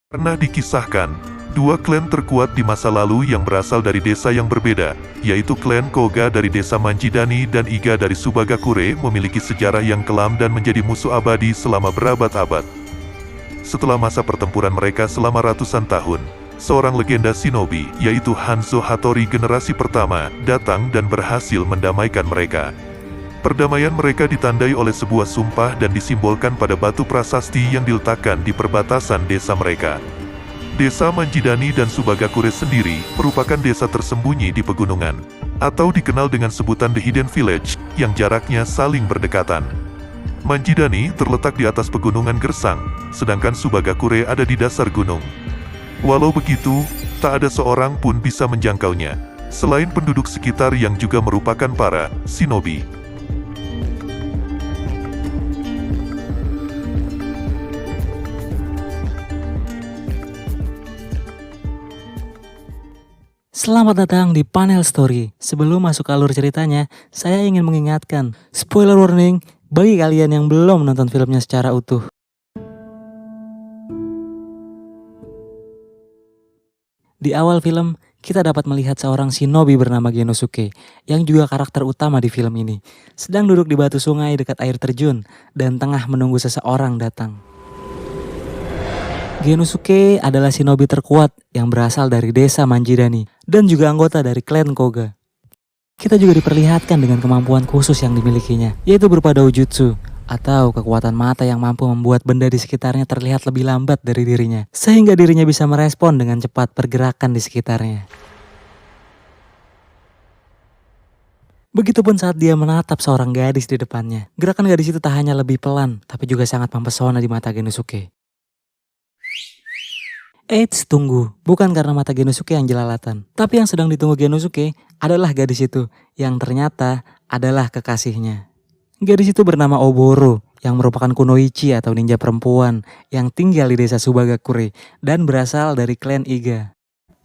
Pernah dikisahkan, dua klan terkuat di masa lalu yang berasal dari desa yang berbeda, yaitu klan Koga dari desa Manjidani dan Iga dari Subagakure memiliki sejarah yang kelam dan menjadi musuh abadi selama berabad-abad. Setelah masa pertempuran mereka selama ratusan tahun, seorang legenda shinobi, yaitu Hanzo Hattori generasi pertama, datang dan berhasil mendamaikan mereka. Perdamaian mereka ditandai oleh sebuah sumpah dan disimbolkan pada batu prasasti yang diletakkan di perbatasan desa mereka. Desa Manjidani dan Subagakure sendiri merupakan desa tersembunyi di pegunungan, atau dikenal dengan sebutan The Hidden Village, yang jaraknya saling berdekatan. Manjidani terletak di atas pegunungan Gersang, sedangkan Subagakure ada di dasar gunung. Walau begitu, tak ada seorang pun bisa menjangkaunya, selain penduduk sekitar yang juga merupakan para shinobi. Selamat datang di Panel Story. Sebelum masuk ke alur ceritanya, saya ingin mengingatkan, spoiler warning bagi kalian yang belum menonton filmnya secara utuh. Di awal film, kita dapat melihat seorang shinobi bernama Genosuke, yang juga karakter utama di film ini, sedang duduk di batu sungai dekat air terjun, dan tengah menunggu seseorang datang. Genosuke adalah shinobi terkuat yang berasal dari desa Manjidani dan juga anggota dari klan Koga. Kita juga diperlihatkan dengan kemampuan khusus yang dimilikinya, yaitu berupa doujutsu atau kekuatan mata yang mampu membuat benda di sekitarnya terlihat lebih lambat dari dirinya, sehingga dirinya bisa merespon dengan cepat pergerakan di sekitarnya. Begitupun saat dia menatap seorang gadis di depannya. Gerakan gadis itu tak hanya lebih pelan, tapi juga sangat mempesona di mata Genosuke. Eits, tunggu. Bukan karena mata Genosuke yang jelalatan. Tapi yang sedang ditunggu Genosuke adalah gadis itu, yang ternyata adalah kekasihnya. Gadis itu bernama Oboro, yang merupakan kunoichi atau ninja perempuan, yang tinggal di desa Subagakure, dan berasal dari klan Iga.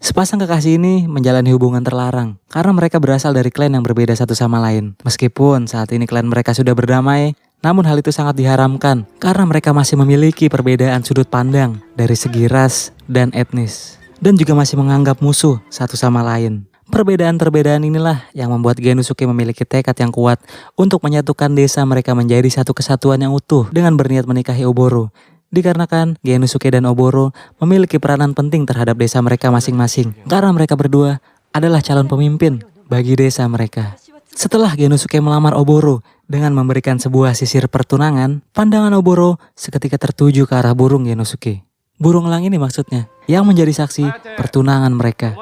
Sepasang kekasih ini menjalani hubungan terlarang, karena mereka berasal dari klan yang berbeda satu sama lain. Meskipun saat ini klan mereka sudah berdamai, namun hal itu sangat diharamkan karena mereka masih memiliki perbedaan sudut pandang dari segi ras dan etnis. Dan juga masih menganggap musuh satu sama lain. Perbedaan-perbedaan inilah yang membuat Genosuke memiliki tekad yang kuat untuk menyatukan desa mereka menjadi satu kesatuan yang utuh dengan berniat menikahi Oboro. Dikarenakan Genosuke dan Oboro memiliki peranan penting terhadap desa mereka masing-masing. Karena mereka berdua adalah calon pemimpin bagi desa mereka. Setelah Genosuke melamar Oboro dengan memberikan sebuah sisir pertunangan, pandangan Oboro seketika tertuju ke arah burung Genosuke. Burung elang ini maksudnya, yang menjadi saksi pertunangan mereka.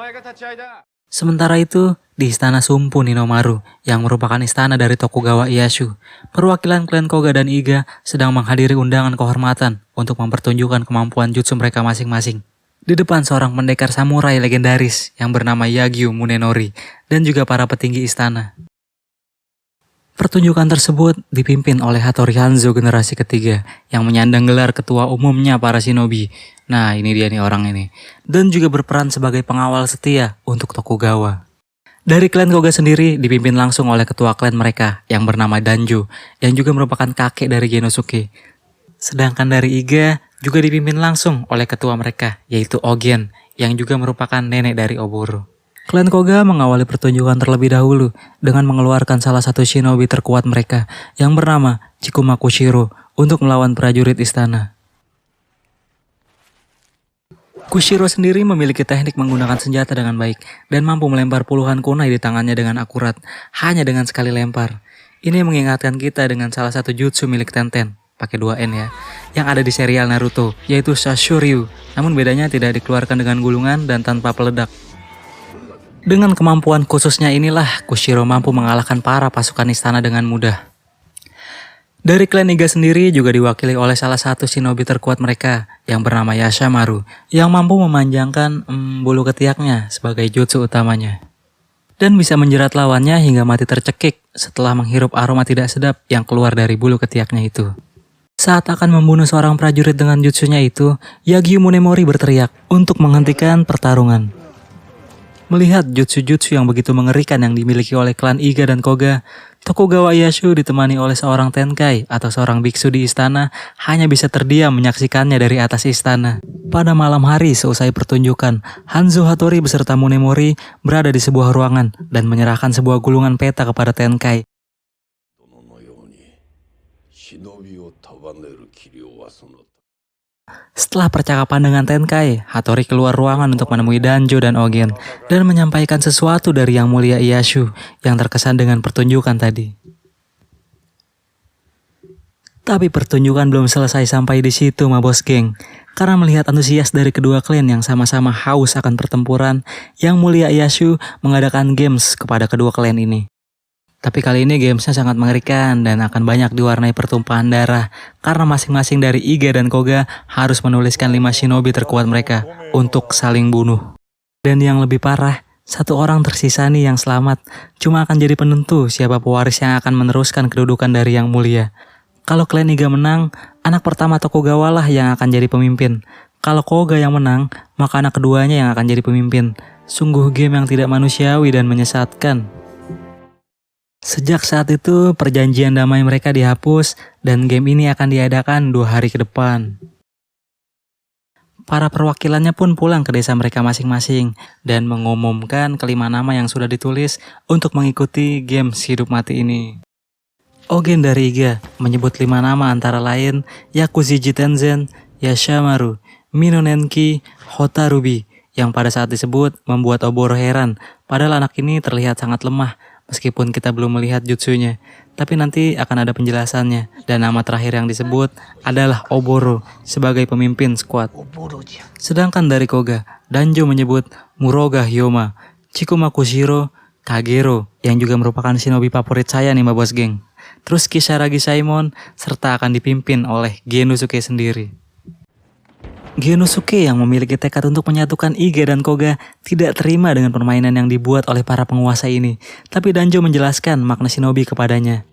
Sementara itu, di istana Sumpu Ninomaru, yang merupakan istana dari Tokugawa Ieyasu, perwakilan klan Koga dan Iga sedang menghadiri undangan kehormatan untuk mempertunjukkan kemampuan jutsu mereka masing-masing. Di depan seorang pendekar samurai legendaris yang bernama Yagyu Munenori dan juga para petinggi istana. Pertunjukan tersebut dipimpin oleh Hattori Hanzo generasi ketiga yang menyandang gelar ketua umumnya para shinobi. Nah, ini dia nih orang ini. Dan juga berperan sebagai pengawal setia untuk Tokugawa. Dari klan Koga sendiri dipimpin langsung oleh ketua klan mereka yang bernama Danjo, yang juga merupakan kakek dari Genosuke. Sedangkan dari Iga juga dipimpin langsung oleh ketua mereka, yaitu Ogen, yang juga merupakan nenek dari Oboro. Klan Koga mengawali pertunjukan terlebih dahulu dengan mengeluarkan salah satu shinobi terkuat mereka yang bernama Chikuma Kushiro untuk melawan prajurit istana. Kushiro sendiri memiliki teknik menggunakan senjata dengan baik dan mampu melempar puluhan kunai di tangannya dengan akurat, hanya dengan sekali lempar. Ini mengingatkan kita dengan salah satu jutsu milik Tenten, pakai 2N ya, yang ada di serial Naruto, yaitu Sashuryu, namun bedanya tidak dikeluarkan dengan gulungan dan tanpa peledak. Dengan kemampuan khususnya inilah Kushiro mampu mengalahkan para pasukan istana dengan mudah. Dari klan Iga sendiri juga diwakili oleh salah satu shinobi terkuat mereka yang bernama Yashamaru yang mampu memanjangkan bulu ketiaknya sebagai jutsu utamanya. Dan bisa menjerat lawannya hingga mati tercekik setelah menghirup aroma tidak sedap yang keluar dari bulu ketiaknya itu. Saat akan membunuh seorang prajurit dengan jutsunya itu, Yagyu Munenori berteriak untuk menghentikan pertarungan. Melihat jutsu-jutsu yang begitu mengerikan yang dimiliki oleh klan Iga dan Koga, Tokugawa Ieyasu ditemani oleh seorang tenkai atau seorang biksu di istana hanya bisa terdiam menyaksikannya dari atas istana. Pada malam hari seusai pertunjukan, Hanzo Hattori beserta Munemori berada di sebuah ruangan dan menyerahkan sebuah gulungan peta kepada tenkai. Setelah percakapan dengan Tenkai, Hattori keluar ruangan untuk menemui Danjo dan Ogen dan menyampaikan sesuatu dari Yang Mulia Ieyasu yang terkesan dengan pertunjukan tadi. Tapi pertunjukan belum selesai sampai di situ, mabos geng. Karena melihat antusias dari kedua klan yang sama-sama haus akan pertempuran, Yang Mulia Ieyasu mengadakan games kepada kedua klan ini. Tapi kali ini gamesnya sangat mengerikan dan akan banyak diwarnai pertumpahan darah karena masing-masing dari Iga dan Koga harus menuliskan 5 shinobi terkuat mereka untuk saling bunuh. Dan yang lebih parah, satu orang tersisa nih yang selamat cuma akan jadi penentu siapa pewaris yang akan meneruskan kedudukan dari Yang Mulia. Kalau klan Iga menang, anak pertama Tokugawa lah yang akan jadi pemimpin. Kalau Koga yang menang, maka anak keduanya yang akan jadi pemimpin. Sungguh game yang tidak manusiawi dan menyesatkan. Sejak saat itu, perjanjian damai mereka dihapus dan game ini akan diadakan 2 hari ke depan. Para perwakilannya pun pulang ke desa mereka masing-masing dan mengumumkan kelima nama yang sudah ditulis untuk mengikuti games hidup mati ini. Ogen dari Iga menyebut 5 nama antara lain Yakuziji Tenzen, Yashamaru, Minonenki, Hotarubi, yang pada saat disebut membuat Oboro heran, padahal anak ini terlihat sangat lemah. Meskipun kita belum melihat jutsunya, tapi nanti akan ada penjelasannya. Dan nama terakhir yang disebut adalah Oboro sebagai pemimpin skuad. Sedangkan dari Koga, Danjo menyebut Muroga Hyoma, Chikuma Kushiro, Kagero, yang juga merupakan shinobi favorit saya nih bos geng. Terus Kisaragi Saimon, serta akan dipimpin oleh Genosuke sendiri. Genosuke yang memiliki tekad untuk menyatukan Iga dan Koga tidak terima dengan permainan yang dibuat oleh para penguasa ini. Tapi Danjo menjelaskan makna shinobi kepadanya.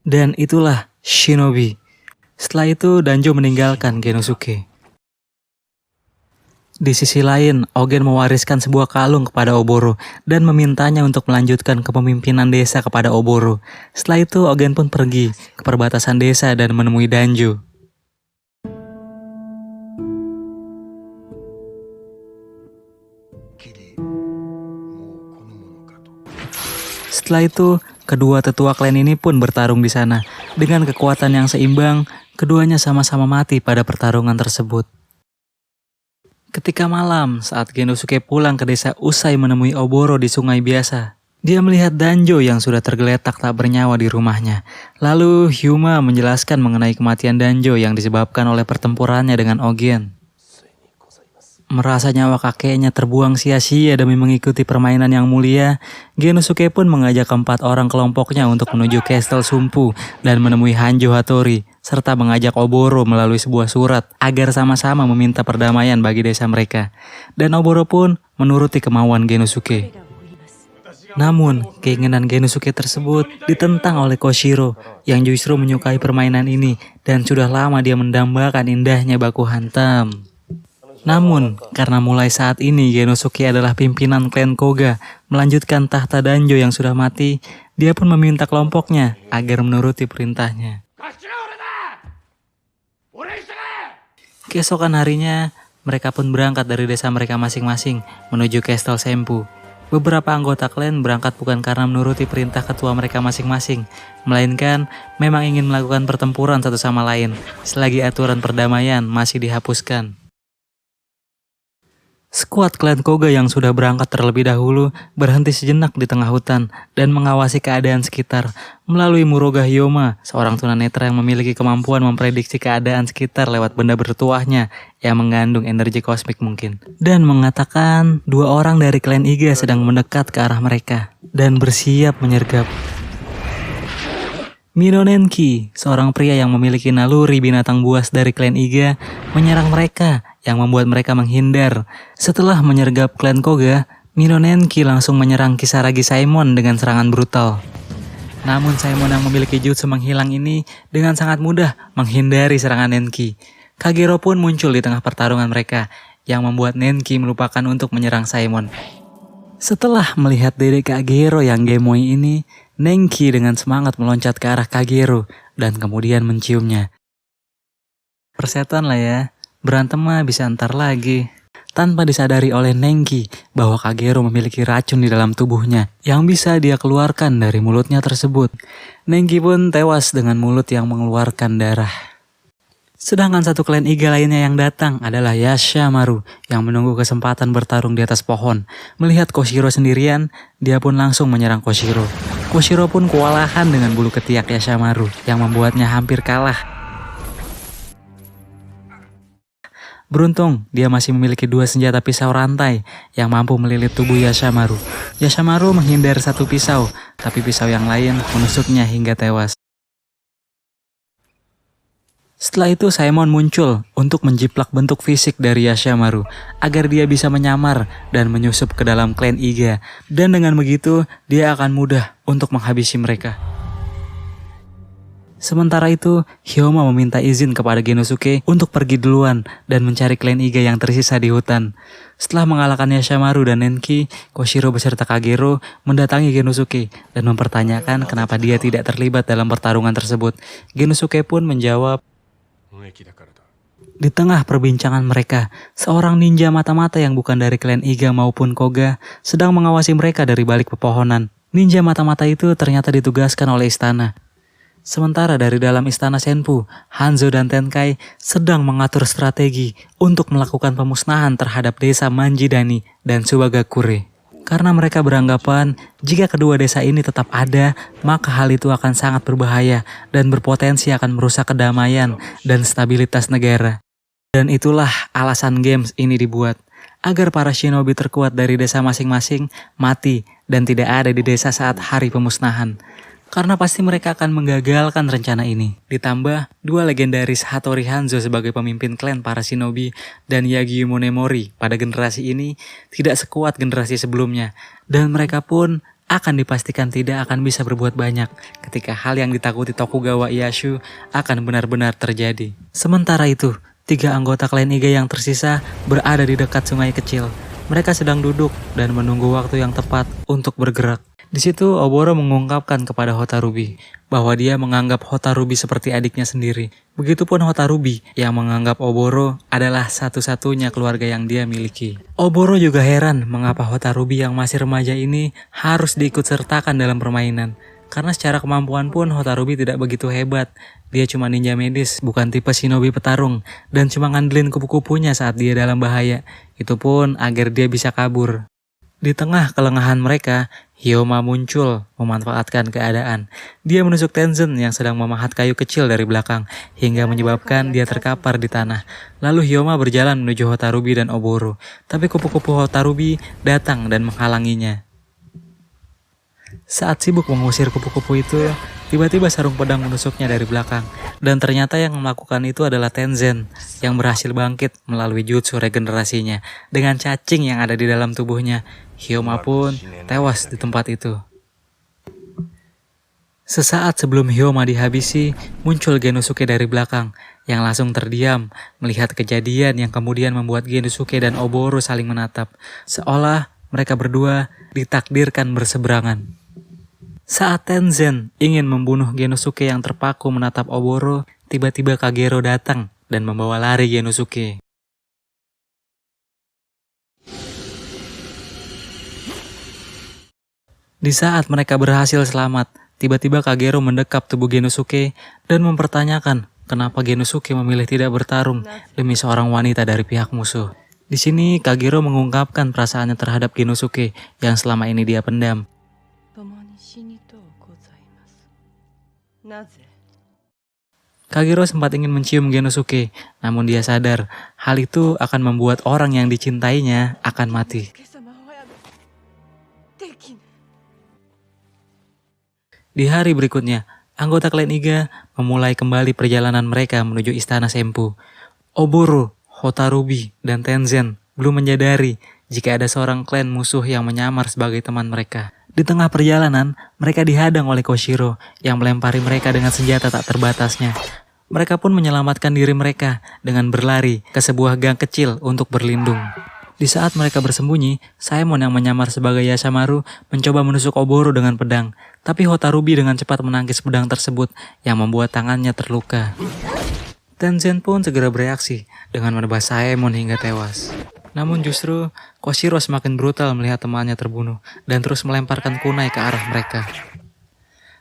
Dan itulah shinobi. Setelah itu Danjo meninggalkan Genosuke. Di sisi lain, Ogen mewariskan sebuah kalung kepada Oboro dan memintanya untuk melanjutkan kepemimpinan desa kepada Oboro. Setelah itu, Ogen pun pergi ke perbatasan desa dan menemui Danjo. Setelah itu, kedua tetua klan ini pun bertarung di sana. Dengan kekuatan yang seimbang, keduanya sama-sama mati pada pertarungan tersebut. Ketika malam, saat Genosuke pulang ke desa usai menemui Oboro di sungai biasa, dia melihat Danjo yang sudah tergeletak tak bernyawa di rumahnya. Lalu Hyuma menjelaskan mengenai kematian Danjo yang disebabkan oleh pertempurannya dengan Ogen. Merasa nyawa kakeknya terbuang sia-sia demi mengikuti permainan yang mulia, Genosuke pun mengajak 4 orang kelompoknya untuk menuju Castle Sumpu dan menemui Hanjo Hattori, serta mengajak Oboro melalui sebuah surat agar sama-sama meminta perdamaian bagi desa mereka. Dan Oboro pun menuruti kemauan Genosuke. Namun, keinginan Genosuke tersebut ditentang oleh Koshiro yang justru menyukai permainan ini dan sudah lama dia mendambakan indahnya baku hantam. Namun, karena mulai saat ini Genosuke adalah pimpinan klan Koga melanjutkan tahta Danjo yang sudah mati, dia pun meminta kelompoknya agar menuruti perintahnya. Keesokan harinya, mereka pun berangkat dari desa mereka masing-masing menuju Castle Sempu. Beberapa anggota klan berangkat bukan karena menuruti perintah ketua mereka masing-masing, melainkan memang ingin melakukan pertempuran satu sama lain, selagi aturan perdamaian masih dihapuskan. Skuad klan Koga yang sudah berangkat terlebih dahulu berhenti sejenak di tengah hutan dan mengawasi keadaan sekitar melalui Muroga Hyoma, seorang tunanetra yang memiliki kemampuan memprediksi keadaan sekitar lewat benda bertuahnya yang mengandung energi kosmik mungkin. Dan mengatakan 2 orang dari klan Iga sedang mendekat ke arah mereka dan bersiap menyergap. Minonenki, seorang pria yang memiliki naluri binatang buas dari klan Iga, menyerang mereka yang membuat mereka menghindar. Setelah menyergap klan Koga, Minonenki langsung menyerang Kisaragi Saimon dengan serangan brutal. Namun Saemon yang memiliki jutsu menghilang ini dengan sangat mudah menghindari serangan Nenki. Kagero pun muncul di tengah pertarungan mereka yang membuat Nenki melupakan untuk menyerang Saemon. Setelah melihat dedek Kagero yang gemoy ini, Nenki dengan semangat meloncat ke arah Kagero dan kemudian menciumnya. Persetan lah ya, berantem mah bisa ntar lagi. Tanpa disadari oleh Nenki bahwa Kagero memiliki racun di dalam tubuhnya yang bisa dia keluarkan dari mulutnya tersebut. Nenki pun tewas dengan mulut yang mengeluarkan darah. Sedangkan satu klan Iga lainnya yang datang adalah Yashamaru yang menunggu kesempatan bertarung di atas pohon. Melihat Koshiro sendirian, dia pun langsung menyerang Koshiro. Koshiro pun kewalahan dengan bulu ketiak Yashamaru yang membuatnya hampir kalah. Beruntung, dia masih memiliki 2 senjata pisau rantai yang mampu melilit tubuh Yashamaru. Yashamaru menghindar satu pisau, tapi pisau yang lain menusuknya hingga tewas. Setelah itu Saemon muncul untuk menjiplak bentuk fisik dari Yashamaru agar dia bisa menyamar dan menyusup ke dalam klan Iga. Dan dengan begitu, dia akan mudah untuk menghabisi mereka. Sementara itu, Hyoma meminta izin kepada Genosuke untuk pergi duluan dan mencari klan Iga yang tersisa di hutan. Setelah mengalahkan Yashamaru dan Nenki, Koshiro beserta Kagero mendatangi Genosuke dan mempertanyakan kenapa dia tidak terlibat dalam pertarungan tersebut. Genosuke pun menjawab, di tengah perbincangan mereka, seorang ninja mata-mata yang bukan dari klan Iga maupun Koga sedang mengawasi mereka dari balik pepohonan. Ninja mata-mata itu ternyata ditugaskan oleh istana. Sementara dari dalam istana Senpu, Hanzo dan Tenkai sedang mengatur strategi untuk melakukan pemusnahan terhadap desa Manjidani dan Subagakure. Karena mereka beranggapan jika kedua desa ini tetap ada, maka hal itu akan sangat berbahaya dan berpotensi akan merusak kedamaian dan stabilitas negara. Dan itulah alasan games ini dibuat, agar para shinobi terkuat dari desa masing-masing mati dan tidak ada di desa saat hari pemusnahan. Karena pasti mereka akan menggagalkan rencana ini. Ditambah, 2 legendaris Hattori Hanzo sebagai pemimpin klan para shinobi dan Yagi Monemori pada generasi ini tidak sekuat generasi sebelumnya. Dan mereka pun akan dipastikan tidak akan bisa berbuat banyak ketika hal yang ditakuti Tokugawa Ieyasu akan benar-benar terjadi. Sementara itu, 3 anggota klan Iga yang tersisa berada di dekat sungai kecil. Mereka sedang duduk dan menunggu waktu yang tepat untuk bergerak. Di situ Oboro mengungkapkan kepada Hotarubi bahwa dia menganggap Hotarubi seperti adiknya sendiri. Begitupun Hotarubi yang menganggap Oboro adalah satu-satunya keluarga yang dia miliki. Oboro juga heran mengapa Hotarubi yang masih remaja ini harus diikutsertakan dalam permainan. Karena secara kemampuan pun Hotarubi tidak begitu hebat. Dia cuma ninja medis, bukan tipe shinobi petarung, dan cuma ngandelin kupu-kupunya saat dia dalam bahaya. Itu pun agar dia bisa kabur. Di tengah kelengahan mereka, Hyoma muncul memanfaatkan keadaan. Dia menusuk Tenzen yang sedang memahat kayu kecil dari belakang hingga menyebabkan dia terkapar di tanah. Lalu Hyoma berjalan menuju Hotarubi dan Oboro, tapi kupu-kupu Hotarubi datang dan menghalanginya. Saat sibuk mengusir kupu-kupu itu, tiba-tiba sarung pedang menusuknya dari belakang. Dan ternyata yang melakukan itu adalah Tenzen yang berhasil bangkit melalui jutsu regenerasinya dengan cacing yang ada di dalam tubuhnya. Hyoma pun tewas di tempat itu. Sesaat sebelum Hyoma dihabisi, muncul Genosuke dari belakang yang langsung terdiam melihat kejadian yang kemudian membuat Genosuke dan Oboro saling menatap, seolah mereka berdua ditakdirkan berseberangan. Saat Tenzen ingin membunuh Genosuke yang terpaku menatap Oboro, tiba-tiba Kagero datang dan membawa lari Genosuke. Di saat mereka berhasil selamat, tiba-tiba Kagero mendekap tubuh Genosuke dan mempertanyakan kenapa Genosuke memilih tidak bertarung demi seorang wanita dari pihak musuh. Di sini Kagero mengungkapkan perasaannya terhadap Genosuke yang selama ini dia pendam. Kagero sempat ingin mencium Genosuke, namun dia sadar hal itu akan membuat orang yang dicintainya akan mati. Di hari berikutnya, anggota klan Iga memulai kembali perjalanan mereka menuju istana Senpu. Oboro, Hotarubi, dan Tenzen belum menyadari jika ada seorang klan musuh yang menyamar sebagai teman mereka. Di tengah perjalanan, mereka dihadang oleh Koshiro yang melempari mereka dengan senjata tak terbatasnya. Mereka pun menyelamatkan diri mereka dengan berlari ke sebuah gang kecil untuk berlindung. Di saat mereka bersembunyi, Simon yang menyamar sebagai Yashamaru mencoba menusuk Oboro dengan pedang. Tapi Hotarubi dengan cepat menangkis pedang tersebut yang membuat tangannya terluka. Tenzen pun segera bereaksi dengan menebas Simon hingga tewas. Namun justru Koshiro semakin brutal melihat temannya terbunuh dan terus melemparkan kunai ke arah mereka.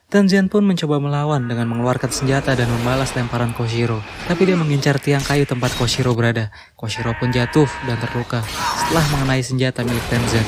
Tenzen pun mencoba melawan dengan mengeluarkan senjata dan membalas lemparan Koshiro. Tapi dia mengincar tiang kayu tempat Koshiro berada. Koshiro pun jatuh dan terluka setelah mengenai senjata milik Tenzen.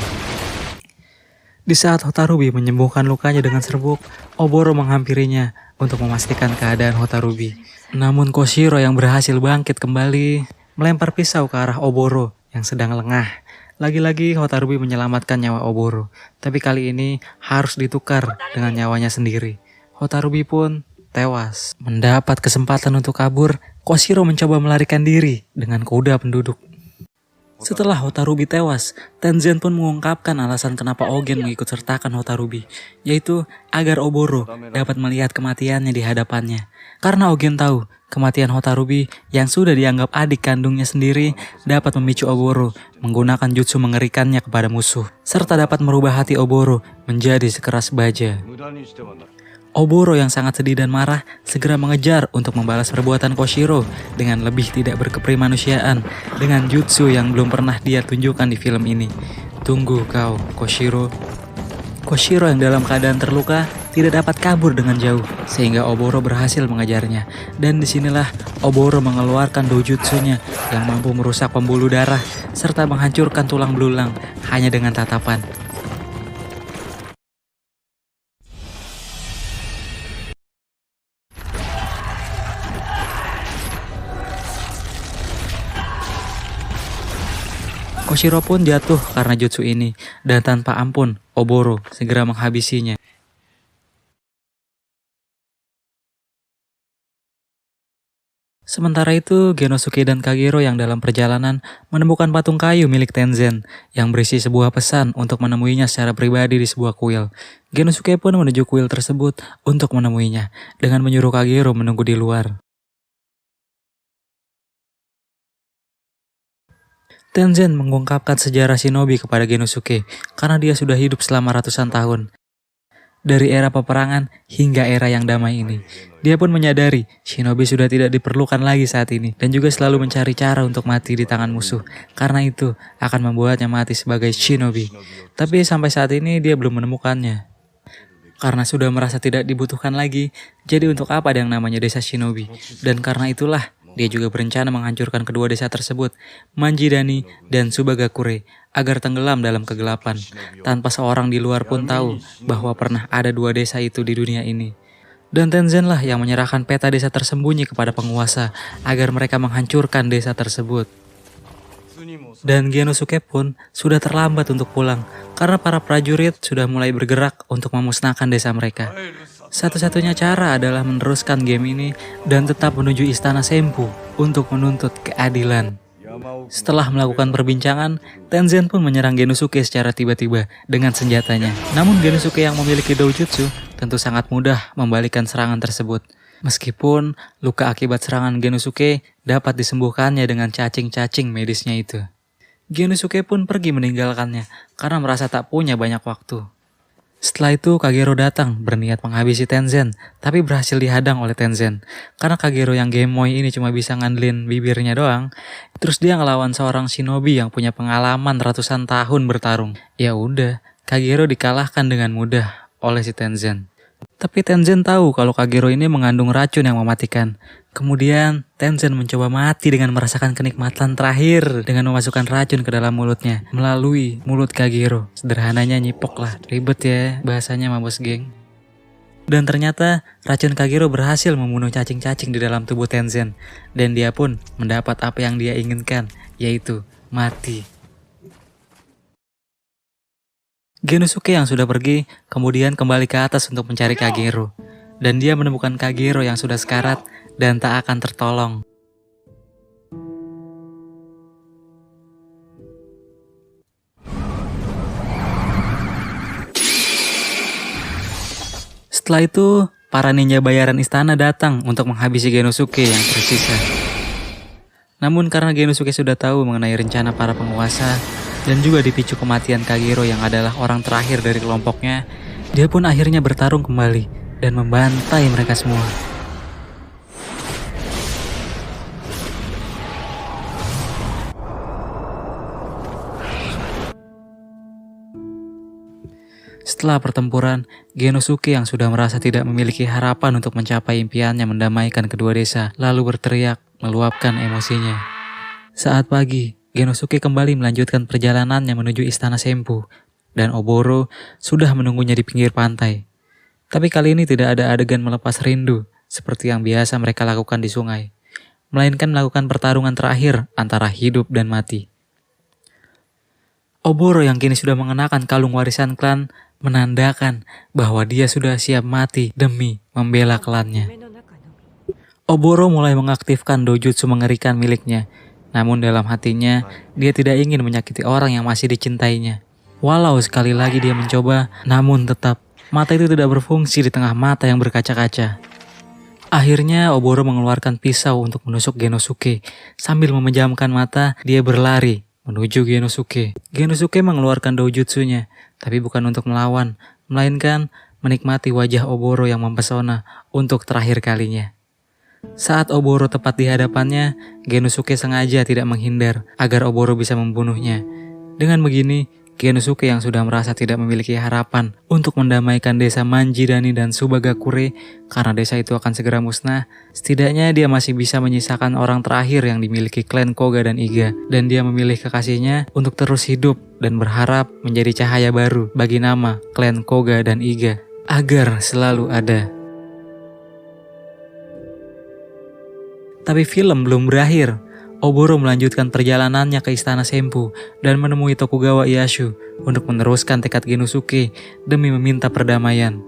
Di saat Hotarubi menyembuhkan lukanya dengan serbuk, Oboro menghampirinya untuk memastikan keadaan Hotarubi. Namun Koshiro yang berhasil bangkit kembali melempar pisau ke arah Oboro yang sedang lengah. Lagi-lagi Hotarubi menyelamatkan nyawa Oboro, tapi kali ini harus ditukar dengan nyawanya sendiri. Hotarubi pun tewas. Mendapat kesempatan untuk kabur, Koshiro mencoba melarikan diri dengan kuda penduduk. Setelah Hotarubi tewas, Tenzen pun mengungkapkan alasan kenapa Ogen mengikut sertakan Hotarubi, yaitu agar Oboro dapat melihat kematiannya di hadapannya. Karena Ogen tahu kematian Hotarubi yang sudah dianggap adik kandungnya sendiri dapat memicu Oboro menggunakan jutsu mengerikannya kepada musuh, serta dapat merubah hati Oboro menjadi sekeras baja. Oboro yang sangat sedih dan marah segera mengejar untuk membalas perbuatan Koshiro dengan lebih tidak berkeprimanusiaan dengan jutsu yang belum pernah dia tunjukkan di film ini. Tunggu kau, Koshiro. Koshiro yang dalam keadaan terluka tidak dapat kabur dengan jauh sehingga Oboro berhasil mengejarnya. Dan disinilah Oboro mengeluarkan dojutsunya yang mampu merusak pembuluh darah serta menghancurkan tulang belulang hanya dengan tatapan. Koshiro pun jatuh karena jutsu ini, dan tanpa ampun, Oboro segera menghabisinya. Sementara itu, Genosuke dan Kagero yang dalam perjalanan menemukan patung kayu milik Tenzen yang berisi sebuah pesan untuk menemuinya secara pribadi di sebuah kuil. Genosuke pun menuju kuil tersebut untuk menemuinya, dengan menyuruh Kagero menunggu di luar. Tenzen mengungkapkan sejarah shinobi kepada Genosuke karena dia sudah hidup selama ratusan tahun. Dari era peperangan hingga era yang damai ini. Dia pun menyadari shinobi sudah tidak diperlukan lagi saat ini dan juga selalu mencari cara untuk mati di tangan musuh. Karena itu akan membuatnya mati sebagai shinobi. Tapi sampai saat ini dia belum menemukannya. Karena sudah merasa tidak dibutuhkan lagi, jadi untuk apa ada yang namanya desa shinobi? Dan karena itulah dia juga berencana menghancurkan kedua desa tersebut, Manjidani dan Subagakure, agar tenggelam dalam kegelapan, tanpa seorang di luar pun tahu bahwa pernah ada dua desa itu di dunia ini. Dan Tenzen lah yang menyerahkan peta desa tersembunyi kepada penguasa, agar mereka menghancurkan desa tersebut. Dan Genosuke pun sudah terlambat untuk pulang, karena para prajurit sudah mulai bergerak untuk memusnahkan desa mereka. Satu-satunya cara adalah meneruskan game ini dan tetap menuju istana Senpu untuk menuntut keadilan. Setelah melakukan perbincangan, Tenzen pun menyerang Genosuke secara tiba-tiba dengan senjatanya. Namun Genosuke yang memiliki doujutsu tentu sangat mudah membalikkan serangan tersebut. Meskipun luka akibat serangan Genosuke dapat disembuhkannya dengan cacing-cacing medisnya itu. Genosuke pun pergi meninggalkannya karena merasa tak punya banyak waktu. Setelah itu Kagero datang berniat menghabisi Tenzen, tapi berhasil dihadang oleh Tenzen. Karena Kagero yang gemoy ini cuma bisa ngandelin bibirnya doang, terus dia ngelawan seorang shinobi yang punya pengalaman ratusan tahun bertarung. Ya udah, Kagero dikalahkan dengan mudah oleh si Tenzen. Tapi Tenzen tahu kalau Kagero ini mengandung racun yang mematikan. Kemudian Tenzen mencoba mati dengan merasakan kenikmatan terakhir dengan memasukkan racun ke dalam mulutnya melalui mulut Kagero. Sederhananya nyipok lah, ribet ya bahasanya mabos geng. Dan ternyata racun Kagero berhasil membunuh cacing-cacing di dalam tubuh Tenzen. Dan dia pun mendapat apa yang dia inginkan, yaitu mati. Genosuke yang sudah pergi kemudian kembali ke atas untuk mencari Kagero. Dan dia menemukan Kagero yang sudah sekarat dan tak akan tertolong. Setelah itu, para ninja bayaran istana datang untuk menghabisi Genosuke yang tersisa. Namun karena Genosuke sudah tahu mengenai rencana para penguasa, dan juga dipicu kematian Kagero yang adalah orang terakhir dari kelompoknya, dia pun akhirnya bertarung kembali dan membantai mereka semua. Setelah pertempuran, Genosuke yang sudah merasa tidak memiliki harapan untuk mencapai impiannya mendamaikan kedua desa, lalu berteriak, meluapkan emosinya. Saat pagi, Genosuke kembali melanjutkan perjalanannya menuju istana Senpu, dan Oboro sudah menunggunya di pinggir pantai. Tapi kali ini tidak ada adegan melepas rindu, seperti yang biasa mereka lakukan di sungai, melainkan melakukan pertarungan terakhir antara hidup dan mati. Oboro yang kini sudah mengenakan kalung warisan klan menandakan bahwa dia sudah siap mati demi membela klannya. Oboro mulai mengaktifkan dojutsu mengerikan miliknya, namun dalam hatinya dia tidak ingin menyakiti orang yang masih dicintainya. Walau sekali lagi dia mencoba, namun tetap mata itu tidak berfungsi di tengah mata yang berkaca-kaca. Akhirnya Oboro mengeluarkan pisau untuk menusuk Genosuke. Sambil memejamkan mata, dia berlari menuju Genosuke. Genosuke mengeluarkan dojutsunya, tapi bukan untuk melawan, melainkan menikmati wajah Oboro yang mempesona untuk terakhir kalinya. Saat Oboro tepat di hadapannya, Genosuke sengaja tidak menghindar agar Oboro bisa membunuhnya. Dengan begini, Genosuke yang sudah merasa tidak memiliki harapan untuk mendamaikan desa Manjidani dan Subagakure karena desa itu akan segera musnah, setidaknya dia masih bisa menyisakan orang terakhir yang dimiliki klan Koga dan Iga, dan dia memilih kekasihnya untuk terus hidup dan berharap menjadi cahaya baru bagi nama klan Koga dan Iga agar selalu ada. Tapi film belum berakhir. Oboro melanjutkan perjalanannya ke istana Senpu dan menemui Tokugawa Ieyasu untuk meneruskan tekad Genosuke demi meminta perdamaian.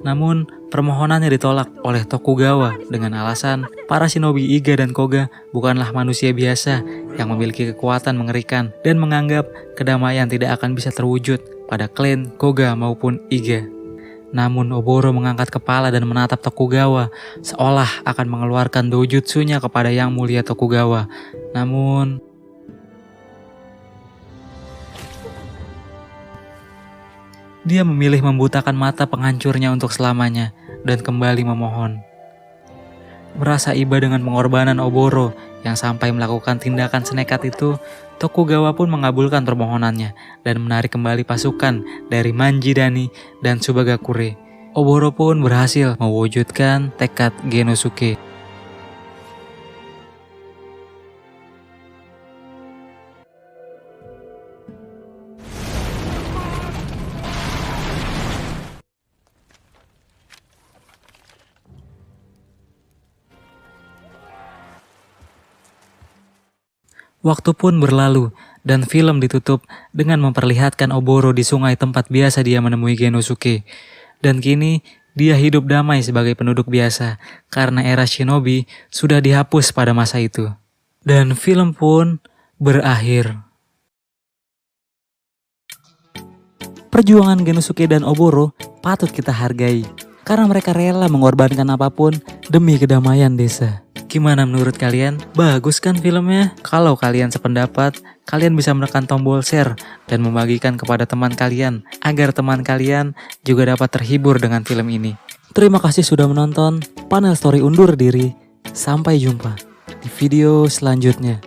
Namun, permohonannya ditolak oleh Tokugawa dengan alasan para shinobi Iga dan Koga bukanlah manusia biasa yang memiliki kekuatan mengerikan dan menganggap kedamaian tidak akan bisa terwujud pada klan Koga maupun Iga. Namun Oboro mengangkat kepala dan menatap Tokugawa seolah akan mengeluarkan dojutsunya kepada Yang Mulia Tokugawa. Namun dia memilih membutakan mata penghancurnya untuk selamanya dan kembali memohon. Merasa iba dengan pengorbanan Oboro yang sampai melakukan tindakan senekat itu, Tokugawa pun mengabulkan permohonannya dan menarik kembali pasukan dari Manjidani dan Subagakure. Oboro pun berhasil mewujudkan tekad Genosuke. Waktu pun berlalu, dan film ditutup dengan memperlihatkan Oboro di sungai tempat biasa dia menemui Genosuke. Dan kini, dia hidup damai sebagai penduduk biasa, karena era shinobi sudah dihapus pada masa itu. Dan film pun berakhir. Perjuangan Genosuke dan Oboro patut kita hargai, karena mereka rela mengorbankan apapun demi kedamaian desa. Gimana menurut kalian? Bagus kan filmnya? Kalau kalian sependapat, kalian bisa menekan tombol share dan membagikan kepada teman kalian agar teman kalian juga dapat terhibur dengan film ini. Terima kasih sudah menonton. Panel Story undur diri. Sampai jumpa di video selanjutnya.